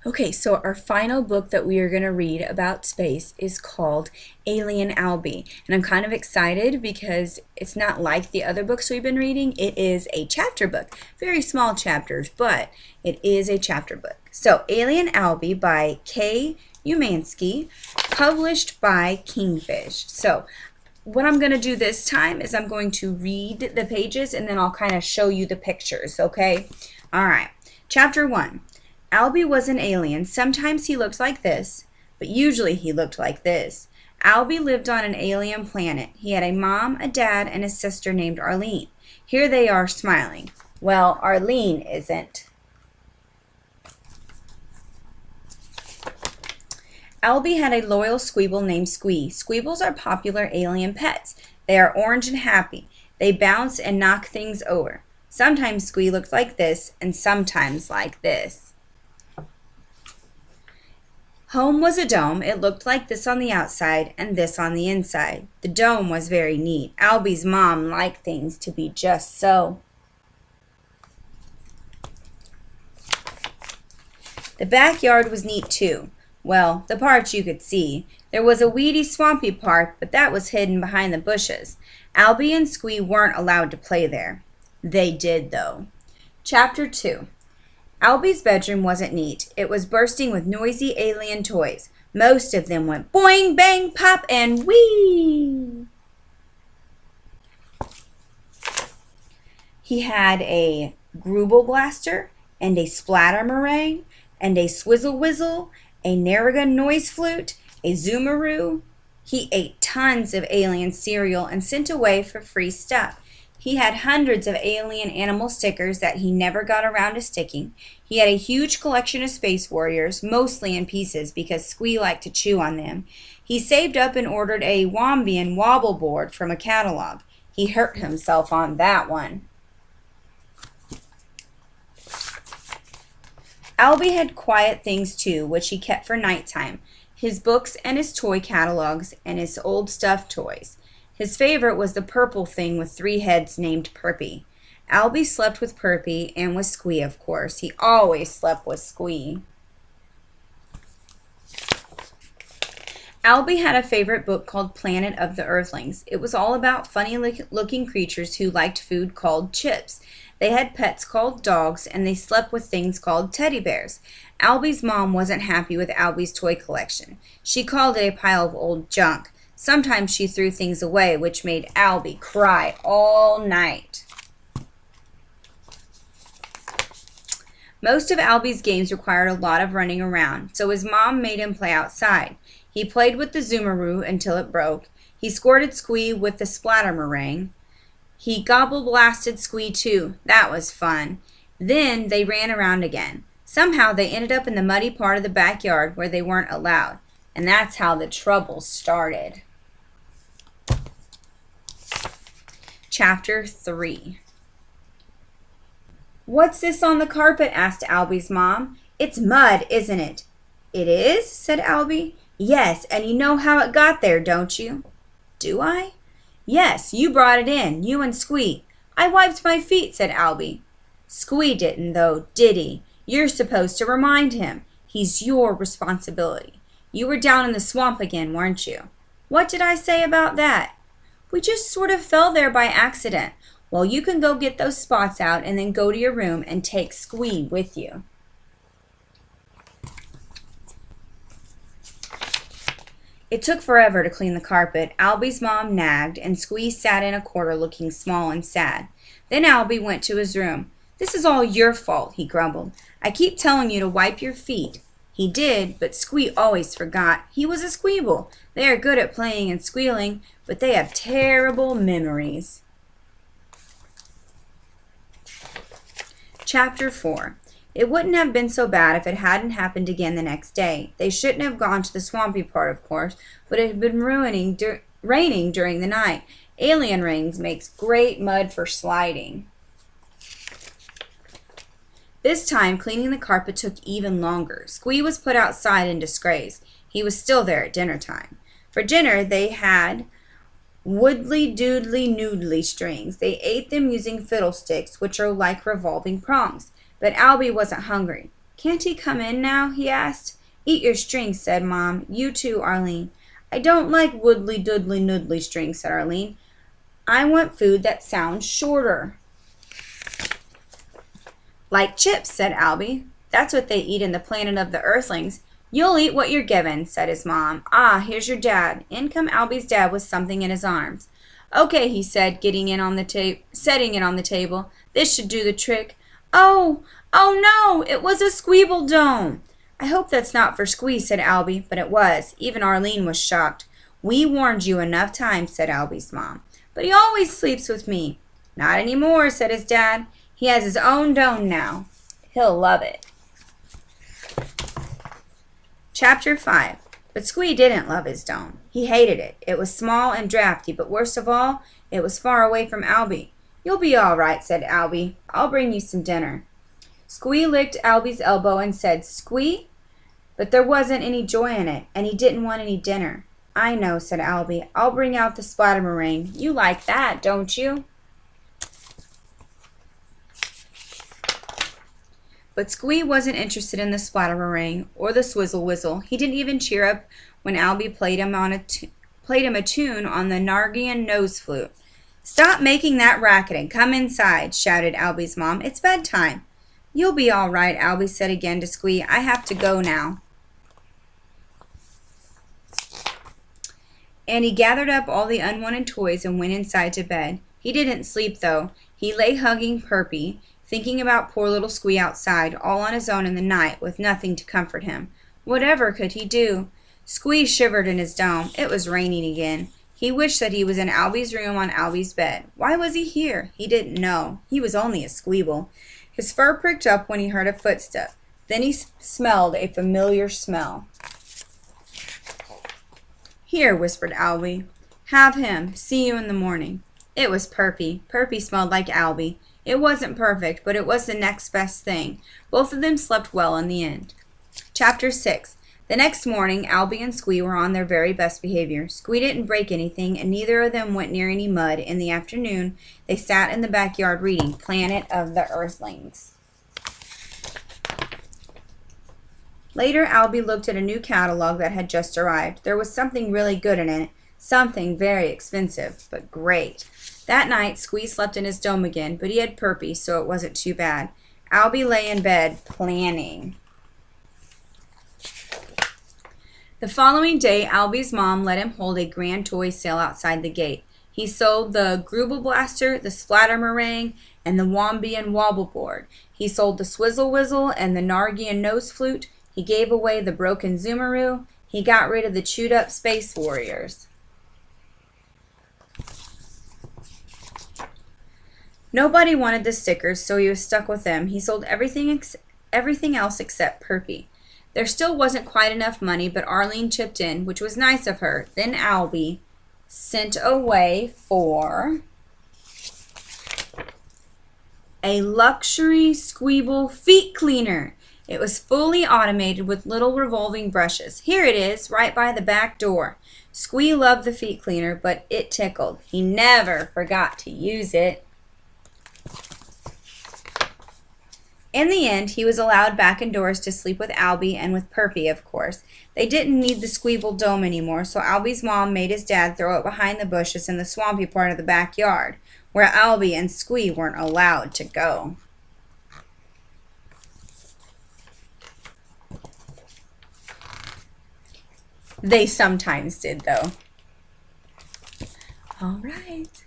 Okay, so our final book that we are going to read about space is called Alien Alby. And I'm kind of excited because it's not like the other books we've been reading. It is a chapter book, very small chapters, but it is a chapter book. So, Alien Alby by Kaye Umansky, published by Kingfish. So, what I'm going to do this time is I'm going to read the pages and then I'll kind of show you the pictures, okay? All right. Chapter 1. Alby was an alien. Sometimes he looked like this, but usually he looked like this. Alby lived on an alien planet. He had a mom, a dad, and a sister named Arlene. Here they are smiling. Well, Arlene isn't. Alby had a loyal squeeble named Squee. Squeebles are popular alien pets. They are orange and happy. They bounce and knock things over. Sometimes Squee looked like this, and sometimes like this. Home was a dome. It looked like this on the outside and this on the inside. The dome was very neat. Alby's mom liked things to be just so. The backyard was neat too. Well, the parts you could see. There was a weedy, swampy part, but that was hidden behind the bushes. Alby and Squee weren't allowed to play there. They did, though. Chapter 2. Alby's bedroom wasn't neat. It was bursting with noisy alien toys. Most of them went boing, bang, pop, and whee! He had a Grubble Blaster, and a Splatter Meringue, and a Swizzle Whizzle, a Narragun Noise Flute, a Zoomaroo. He ate tons of alien cereal and sent away for free stuff. He had hundreds of alien animal stickers that he never got around to sticking. He had a huge collection of Space Warriors, mostly in pieces because Squee liked to chew on them. He saved up and ordered a Wombian wobble board from a catalog. He hurt himself on that one. Alby had quiet things too, which he kept for nighttime. His books and his toy catalogs and his old stuffed toys. His favorite was the purple thing with 3 heads named Perpy. Alby slept with Perpy and with Squee, of course. He always slept with Squee. Alby had a favorite book called Planet of the Earthlings. It was all about funny-looking creatures who liked food called chips. They had pets called dogs, and they slept with things called teddy bears. Alby's mom wasn't happy with Alby's toy collection. She called it a pile of old junk. Sometimes she threw things away, which made Alby cry all night. Most of Alby's games required a lot of running around, so his mom made him play outside. He played with the Zoomaroo until it broke. He squirted Squee with the Splatter Meringue. He gobble blasted Squee too. That was fun. Then they ran around again. Somehow they ended up in the muddy part of the backyard where they weren't allowed. And that's how the trouble started. Chapter 3. "What's this on the carpet?" asked Alby's mom. "It's mud, isn't it?" "It is?" said Alby. "Yes, and you know how it got there, don't you?" "Do I?" "Yes, you brought it in, you and Squee." "I wiped my feet," said Alby. "Squee didn't, though, did he? You're supposed to remind him. He's your responsibility. You were down in the swamp again, weren't you?" "What did I say about that?" "We just sort of fell there by accident." "Well, you can go get those spots out and then go to your room and take Squee with you." It took forever to clean the carpet. Alby's mom nagged, and Squee sat in a corner looking small and sad. Then Alby went to his room. "This is all your fault," he grumbled. "I keep telling you to wipe your feet." He did, but Squee always forgot. He was a squeeble. They are good at playing and squealing, but they have terrible memories. Chapter 4. It wouldn't have been so bad if it hadn't happened again the next day. They shouldn't have gone to the swampy part, of course, but it had been raining during the night. Alien rings makes great mud for sliding. This time, cleaning the carpet took even longer. Squee was put outside in disgrace. He was still there at dinner time. For dinner, they had woodly doodly noodly strings. They ate them using fiddlesticks, which are like revolving prongs. But Alby wasn't hungry. "Can't he come in now?" he asked. "Eat your strings," said Mom. "You too, Arlene." "I don't like woodly doodly noodly strings," said Arlene. "I want food that sounds shorter." "Like chips," said Alby. "That's what they eat in the planet of the Earthlings." "You'll eat what you're given," said his mom. "Ah, here's your dad." In come Alby's dad with something in his arms. "Okay," he said, setting it on the table. "This should do the trick." "Oh, oh no! It was a squeeble dome." "I hope that's not for Squee," said Alby, but it was. Even Arlene was shocked. "We warned you enough times," said Alby's mom. "But he always sleeps with me." "Not any more," said his dad. "He has his own dome now. He'll love it." Chapter 5. But Squee didn't love his dome. He hated it. It was small and drafty, but worst of all, it was far away from Alby. "You'll be all right," said Alby. "I'll bring you some dinner." Squee licked Alby's elbow and said, "Squee?" But there wasn't any joy in it, and he didn't want any dinner. "I know," said Alby. "I'll bring out the splatter meringue. You like that, don't you?" But Squee wasn't interested in the splatter meringue or the swizzle whizzle. He didn't even cheer up when Alby played him a tune on the Nargian nose flute. "Stop making that racket and come inside," shouted Alby's mom. "It's bedtime." "You'll be all right," Alby said again to Squee. "I have to go now." And he gathered up all the unwanted toys and went inside to bed. He didn't sleep, though. He lay hugging Perpy, thinking about poor little Squee outside, all on his own in the night, with nothing to comfort him. Whatever could he do? Squee shivered in his dome. It was raining again. He wished that he was in Alby's room on Alby's bed. Why was he here? He didn't know. He was only a squeeble. His fur pricked up when he heard a footstep. Then he smelled a familiar smell. "Here," whispered Alby. "Have him. See you in the morning." It was Perpy. Perpy smelled like Alby. It wasn't perfect, but it was the next best thing. Both of them slept well in the end. Chapter 6. The next morning, Alby and Squee were on their very best behavior. Squee didn't break anything, and neither of them went near any mud. In the afternoon, they sat in the backyard reading Planet of the Earthlings. Later, Alby looked at a new catalog that had just arrived. There was something really good in it, something very expensive, but great. That night, Squee slept in his dome again, but he had Perpy, so it wasn't too bad. Alby lay in bed, planning. The following day, Alby's mom let him hold a grand toy sale outside the gate. He sold the Grubble Blaster, the Splatter Meringue, and the Wombian Wobble Board. He sold the Swizzle Whizzle and the Nargian Nose Flute. He gave away the broken Zoomaroo. He got rid of the chewed-up Space Warriors. Nobody wanted the stickers, so he was stuck with them. He sold everything else except Perpy. There still wasn't quite enough money, but Arlene chipped in, which was nice of her. Then Alby sent away for a luxury squeeble feet cleaner. It was fully automated with little revolving brushes. Here it is, right by the back door. Squee loved the feet cleaner, but it tickled. He never forgot to use it. In the end, he was allowed back indoors to sleep with Alby and with Perpy, of course. They didn't need the squeeble dome anymore, so Alby's mom made his dad throw it behind the bushes in the swampy part of the backyard, where Alby and Squee weren't allowed to go. They sometimes did, though. All right.